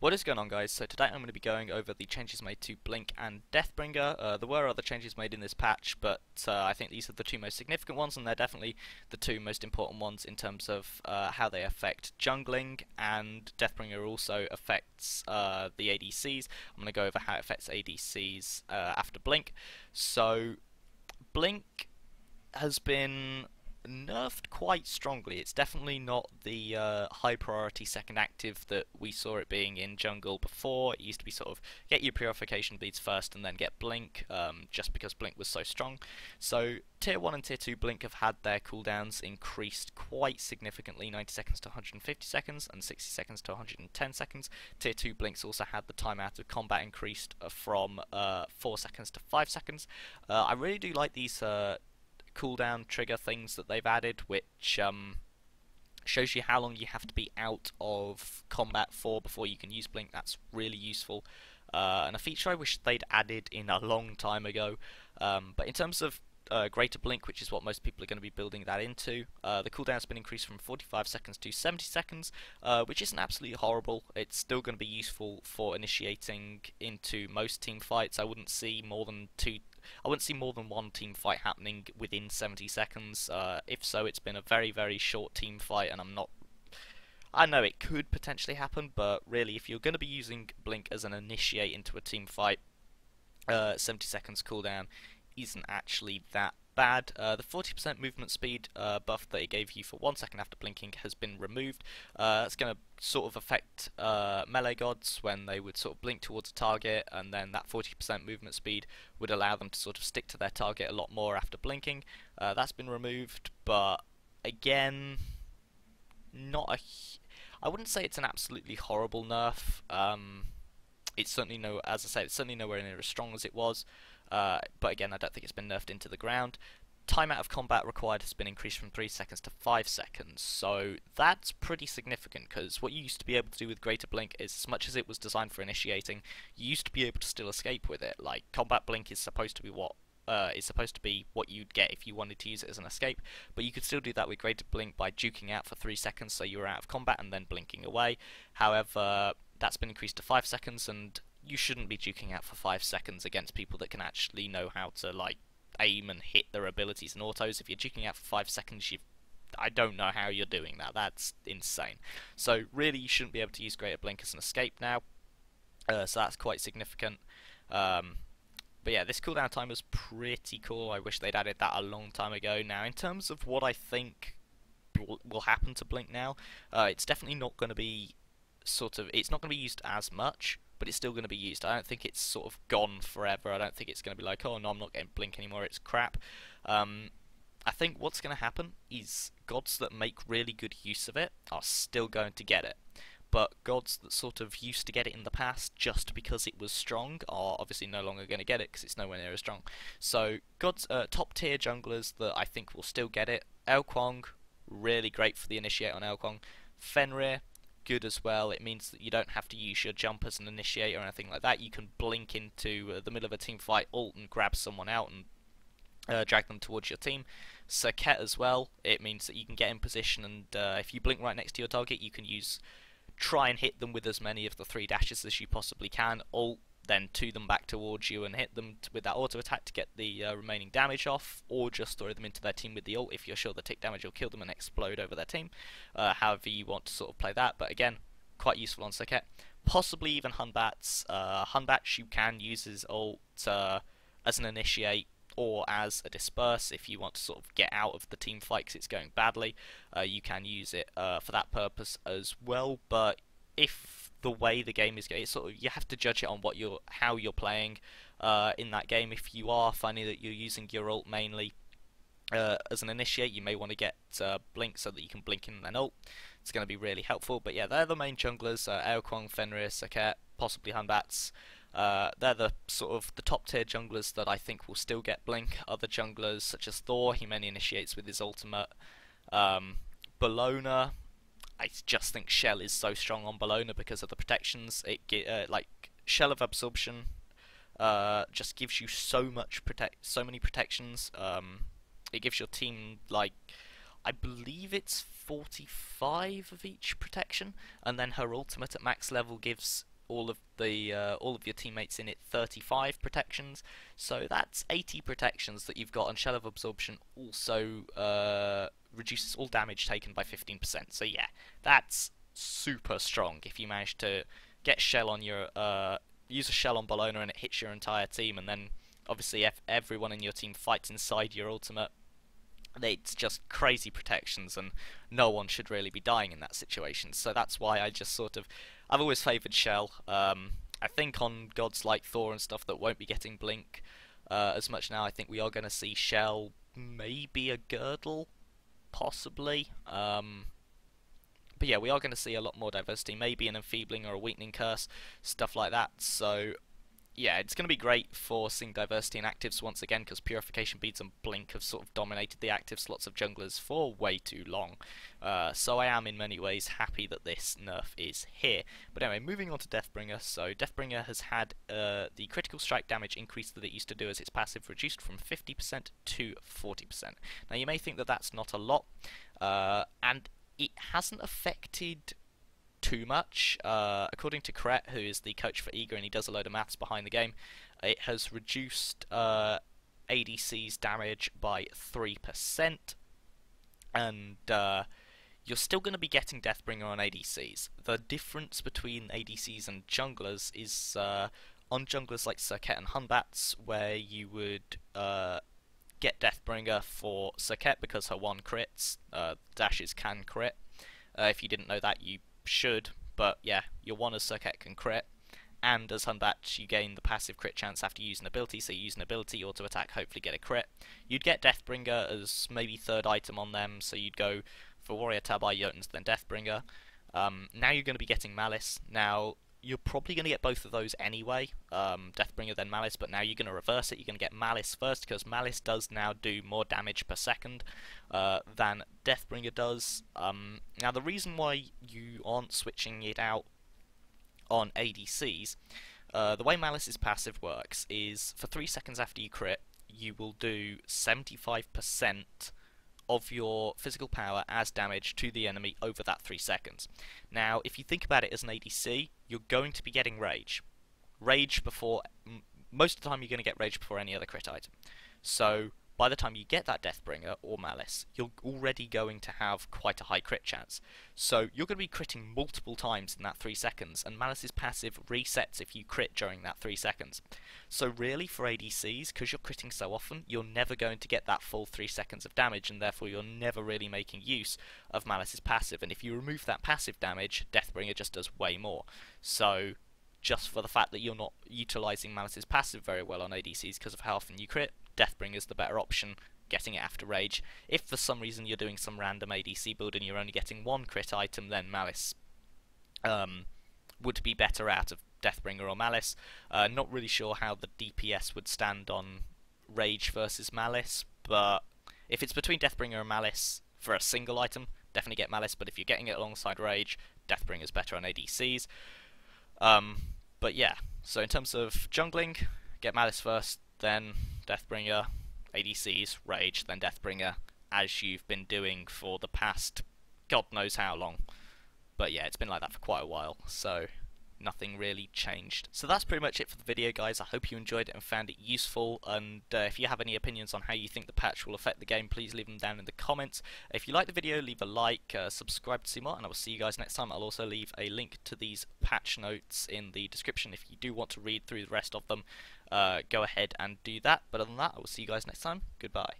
What is going on, guys? So today I'm going to be going over the changes made to Blink and Deathbringer. There were other changes made in this patch, but I think these are the two most significant ones, and they're definitely the two most important ones in terms of how they affect jungling, and Deathbringer also affects the ADCs. I'm going to go over how it affects ADCs after Blink. So Blink has been nerfed quite strongly. It's definitely not the high priority second active that we saw it being in jungle before. It used to be sort of get your purification bleeds first and then get Blink, just because Blink was so strong. So tier 1 and tier 2 Blink have had their cooldowns increased quite significantly, 90 seconds to 150 seconds and 60 seconds to 110 seconds. Tier 2 Blinks also had the time out of combat increased from 4 seconds to 5 seconds. I really do like these cooldown trigger things that they've added, which shows you how long you have to be out of combat for before you can use Blink. That's really useful, and a feature I wish they'd added in a long time ago. But in terms of greater Blink, which is what most people are going to be building that into, the cooldown's been increased from 45 seconds to 70 seconds, which isn't absolutely horrible. It's still going to be useful for initiating into most team fights. I wouldn't see more than one team fight happening within 70 seconds. If so, it's been a very, very short team fight, and I know it could potentially happen, but really, if you're going to be using Blink as an initiate into a team fight, 70 seconds cooldown isn't actually that bad. The 40% movement speed buff that it gave you for 1 second after blinking has been removed. That's going to sort of affect melee gods when they would sort of blink towards a target, and then that 40% movement speed would allow them to sort of stick to their target a lot more after blinking. That's been removed, but again, I wouldn't say it's an absolutely horrible nerf. It's certainly as I said, it's certainly nowhere near as strong as it was. But again, I don't think it's been nerfed into the ground. Time out of combat required has been increased from 3 seconds to 5 seconds, so that's pretty significant, because what you used to be able to do with Greater Blink is, as much as it was designed for initiating, you used to be able to still escape with it. Like, Combat Blink is supposed to be what you'd get if you wanted to use it as an escape, but you could still do that with Greater Blink by duking out for 3 seconds so you were out of combat and then blinking away. However, that's been increased to 5 seconds, and you shouldn't be duking out for 5 seconds against people that can actually know how to, like, aim and hit their abilities and autos. If you're duking out for 5 seconds, I don't know how you're doing that. That's insane. So really, you shouldn't be able to use Greater Blink as an escape now. So that's quite significant. But yeah, this cooldown time was pretty cool. I wish they'd added that a long time ago. Now, in terms of what I think will happen to Blink now, it's definitely not going to be it's not going to be used as much, but it's still going to be used. I don't think it's sort of gone forever. I don't think it's going to be like, oh no, I'm not getting Blink anymore, it's crap. I think what's going to happen is gods that make really good use of it are still going to get it, but gods that sort of used to get it in the past just because it was strong are obviously no longer going to get it because it's nowhere near as strong. So gods, top tier junglers that I think will still get it: Elkwong, really great for the initiate on Elkwong. Fenrir, good as well. It means that you don't have to use your jump as an initiate or anything like that. You can blink into the middle of a team fight, ult, and grab someone out and drag them towards your team. Serket as well. It means that you can get in position, and if you blink right next to your target, you can try and hit them with as many of the 3 dashes as you possibly can. Ult, then 2 them back towards you and hit them with that auto attack to get the remaining damage off, or just throw them into their team with the ult if you're sure the tick damage will kill them and explode over their team. However you want to sort of play that, but again, quite useful on Serket. Possibly even Hunbats. Hunbats you can use as ult as an initiate or as a disperse if you want to sort of get out of the team fight because it's going badly. You can use it for that purpose as well, but if the way the game is going, you have to judge it on how you're playing in that game. If you are finding that you're using your ult mainly as an initiate, you may want to get Blink so that you can blink in and then ult. It's going to be really helpful. But yeah, they're the main junglers: Aokwang, Fenrir, Serket, possibly Hunbats. They're the sort of the top tier junglers that I think will still get Blink. Other junglers such as Thor, he mainly initiates with his ultimate. Bellona, I just think Shell is so strong on Bellona because of the protections. Like Shell of Absorption just gives you so many protections. It gives your team, like, I believe it's 45 of each protection, and then her ultimate at max level gives all of your teammates in it 35 protections. So that's 80 protections that you've got, and Shell of Absorption also reduces all damage taken by 15%. So yeah, that's super strong if you manage to get Shell on your use a Shell on Bologna and it hits your entire team, and then obviously if everyone in your team fights inside your ultimate, it's just crazy protections, and no one should really be dying in that situation. So that's why I've always favoured Shell. I think on gods like Thor and stuff that won't be getting Blink as much now, I think we are going to see Shell, maybe a Girdle, possibly. But yeah, we are going to see a lot more diversity, maybe an Enfeebling or a Weakening Curse, stuff like that. So yeah, it's going to be great for seeing diversity in actives once again, because Purification Beads and Blink have sort of dominated the active slots of junglers for way too long. So I am in many ways happy that this nerf is here. But anyway, moving on to Deathbringer. So Deathbringer has had the critical strike damage increase that it used to do as its passive reduced from 50% to 40%. Now you may think that that's not a lot, and it hasn't affected too much. According to Kret, who is the coach for Eager, and he does a load of maths behind the game, it has reduced ADC's damage by 3%, and you're still going to be getting Deathbringer on ADCs. The difference between ADCs and junglers is on junglers like Serket and Hunbats, where you would get Deathbringer for Serket because her 1 crits, dashes can crit. If you didn't know that, you should, but yeah, your 1 as Serket can crit, and as Hunbat you gain the passive crit chance after using ability, so you use an ability, auto attack, hopefully get a crit. You'd get Deathbringer as maybe 3rd item on them, so you'd go for Warrior, Tabai, Jotuns, then Deathbringer. Now you're going to be getting Malice. Now you're probably going to get both of those anyway, Deathbringer then Malice, but now you're going to reverse it. You're going to get Malice first, because Malice does now do more damage per second than Deathbringer does. Now the reason why you aren't switching it out on ADCs, the way Malice's passive works is for 3 seconds after you crit, you will do 75% of your physical power as damage to the enemy over that 3 seconds. Now, if you think about it as an ADC, you're going to be getting Rage. Rage before... most of the time you're going to get Rage before any other crit item. So, by the time you get that Deathbringer or Malice, you're already going to have quite a high crit chance. So, you're going to be critting multiple times in that 3 seconds, and Malice's passive resets if you crit during that 3 seconds. So really, for ADCs, because you're critting so often, you're never going to get that full 3 seconds of damage, and therefore you're never really making use of Malice's passive. And if you remove that passive damage, Deathbringer just does way more. So, just for the fact that you're not utilising Malice's passive very well on ADCs because of how often you crit, Deathbringer's the better option, getting it after Rage. If for some reason you're doing some random ADC build and you're only getting 1 crit item, then Malice would be better out of Deathbringer or Malice. Not really sure how the DPS would stand on Rage versus Malice, but if it's between Deathbringer and Malice for a single item, definitely get Malice, but if you're getting it alongside Rage, Deathbringer's better on ADCs. But yeah, so in terms of jungling, get Malice first, then Deathbringer, ADCs, Rage, then Deathbringer, as you've been doing for the past God knows how long. But yeah, it's been like that for quite a while, so nothing really changed. So that's pretty much it for the video, guys. I hope you enjoyed it and found it useful, and if you have any opinions on how you think the patch will affect the game, please leave them down in the comments. If you like the video, leave a like, subscribe to see more, and I will see you guys next time. I'll also leave a link to these patch notes in the description if you do want to read through the rest of them. Go ahead and do that, but other than that, I will see you guys next time. Goodbye.